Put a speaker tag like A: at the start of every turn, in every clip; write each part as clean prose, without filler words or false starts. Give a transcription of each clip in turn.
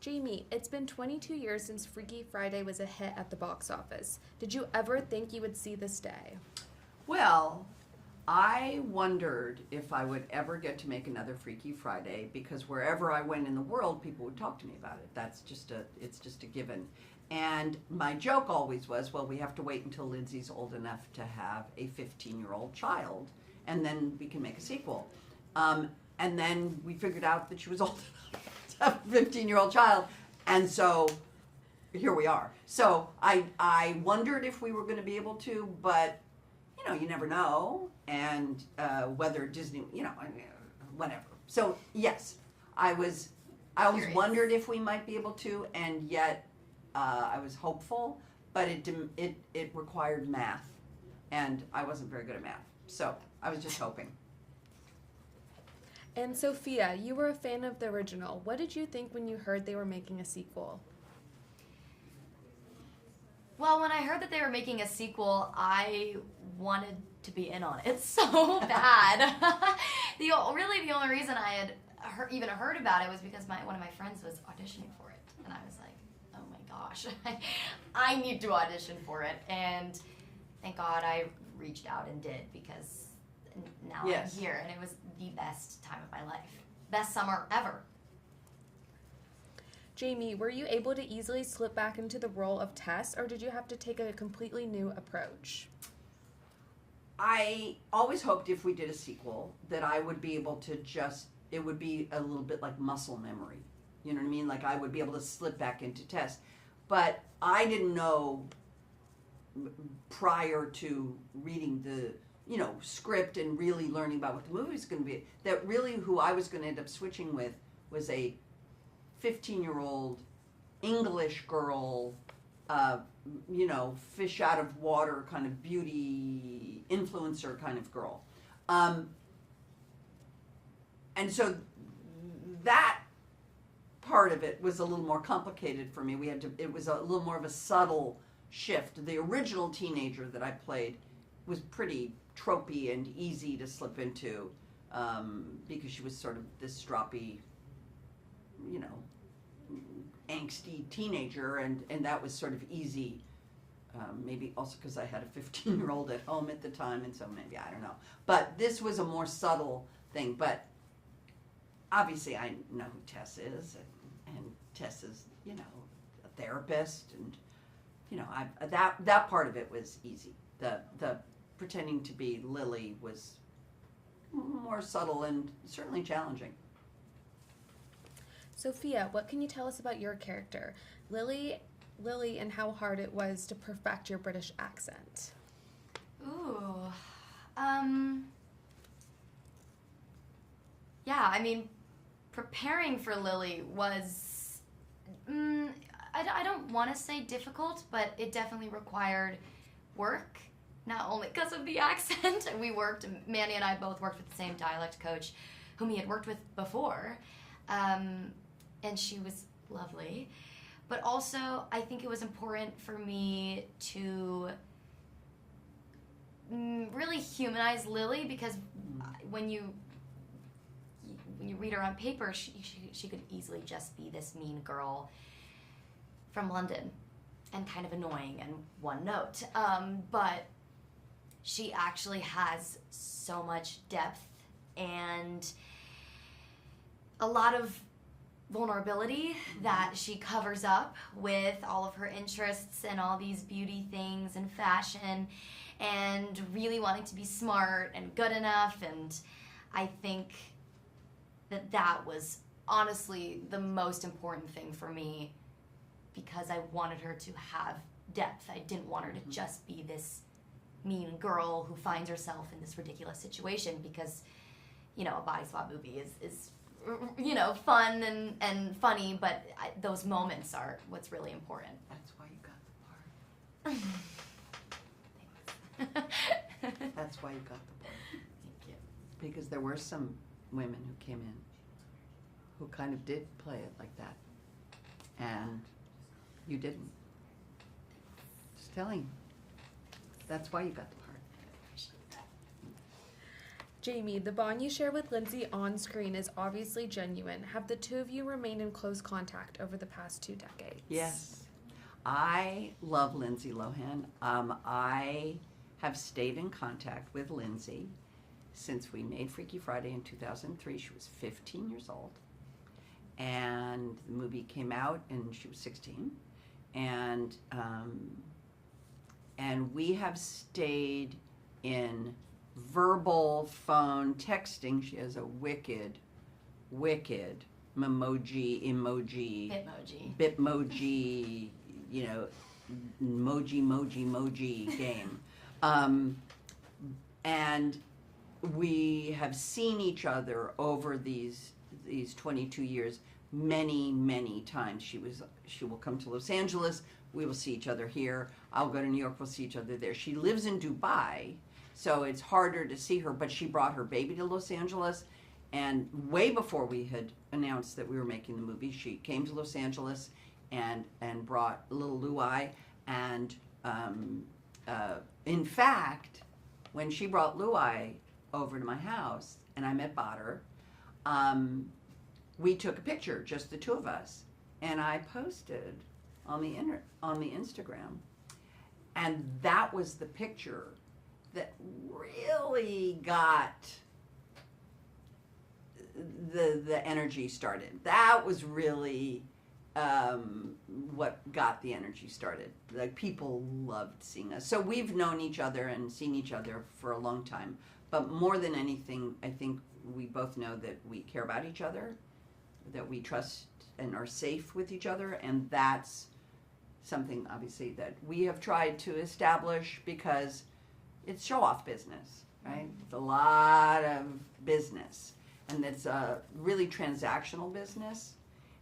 A: Jamie, it's been 22 years since Freaky Friday was a hit at the box office. Did you ever think you would see this day?
B: Well, I wondered if I would ever get to make another Freaky Friday, because wherever I went in the world, people would talk to me about it. It's just a given. And my joke always was, well, we have to wait until Lindsay's old enough to have a 15-year-old child, and then we can make a sequel. And then we figured out that she was old enough to have a 15-year-old child, and so here we are. So I wondered if we were going to be able to, but you never know, and whether Disney, whatever. So yes, I always wondered if we might be able to, and yet I was hopeful, but it required math, and I wasn't very good at math, so I was just hoping.
A: And Sophia, you were a fan of the original. What did you think when you heard they were making a sequel?
C: Well, when I heard that they were making a sequel, I wanted to be in on it so bad. The only reason I had even heard about it was because one of my friends was auditioning for it, and I was like, oh my gosh, I need to audition for it. And thank God I reached out and did, because now I'm here, and it was the best time of my life. Best summer ever.
A: Jamie, were you able to easily slip back into the role of Tess, or did you have to take a completely new approach?
B: I always hoped if we did a sequel that I would be able to it would be a little bit like muscle memory. You know what I mean? Like I would be able to slip back into Tess. But I didn't know prior to reading the script and really learning about what the movie was going to be, that really who I was going to end up switching with was a 15-year-old English girl, fish out of water kind of beauty influencer kind of girl. And so that part of it was a little more complicated for me. It was a little more of a subtle shift. The original teenager that I played was pretty tropey and easy to slip into, because she was sort of this stroppy, angsty teenager, and that was sort of easy. Maybe also because I had a 15-year-old at home at the time, and so maybe, I don't know. But this was a more subtle thing. But obviously I know who Tess is, and Tess is, a therapist, and, that part of it was easy. The pretending to be Lily was more subtle and certainly challenging.
A: Sophia, what can you tell us about your character, Lily, and how hard it was to perfect your British accent?
C: Ooh. Yeah, I mean, preparing for Lily was, I don't want to say difficult, but it definitely required work. Not only because of the accent, Manny and I both worked with the same dialect coach whom he had worked with before, and she was lovely. But also, I think it was important for me to really humanize Lily, because when you read her on paper, she could easily just be this mean girl from London and kind of annoying and one note. But she actually has so much depth and a lot of vulnerability that she covers up with all of her interests and all these beauty things and fashion and really wanting to be smart and good enough. And I think that was honestly the most important thing for me, because I wanted her to have depth. I didn't want her to just be this mean girl who finds herself in this ridiculous situation, because, a body swap movie is fun and funny, but those moments are what's really important.
B: That's why you got the part. That's why you got the part.
C: Thank you.
B: Because there were some women who came in who kind of did play it like that, and you didn't. Just telling you. That's why you got the part.
A: Jamie, the bond you share with Lindsay on screen is obviously genuine. Have the two of you remained in close contact over the past 2 decades?
B: Yes. I love Lindsay Lohan. I have stayed in contact with Lindsay since we made Freaky Friday in 2003. She was 15 years old. And the movie came out and she was 16. And we have stayed in verbal phone texting. She has a wicked bitmoji, you know, moji game. And we have seen each other over these 22 years many times. She will come to Los Angeles. We will see each other here. I'll go to New York. We'll see each other there. She lives in Dubai, so it's harder to see her, but she brought her baby to Los Angeles, and way before we had announced that we were making the movie, she came to Los Angeles and brought little Luai. And in fact, when she brought Luai over to my house and I met Bader, we took a picture, just the two of us, and I posted on the Instagram, and that was the picture that really got the energy started. That was really what got the energy started. Like, people loved seeing us. So we've known each other and seen each other for a long time. But more than anything, I think we both know that we care about each other, that we trust and are safe with each other, and that's something, obviously, that we have tried to establish because it's show-off business, right? It's a lot of business, and it's a really transactional business,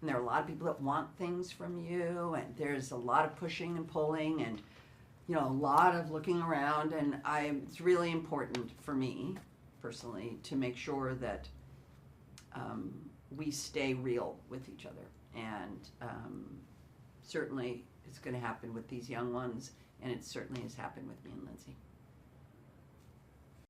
B: and there are a lot of people that want things from you, and there's a lot of pushing and pulling, and a lot of looking around, and it's really important for me, personally, to make sure that we stay real with each other, and certainly it's going to happen with these young ones, and it certainly has happened with me and Lindsay.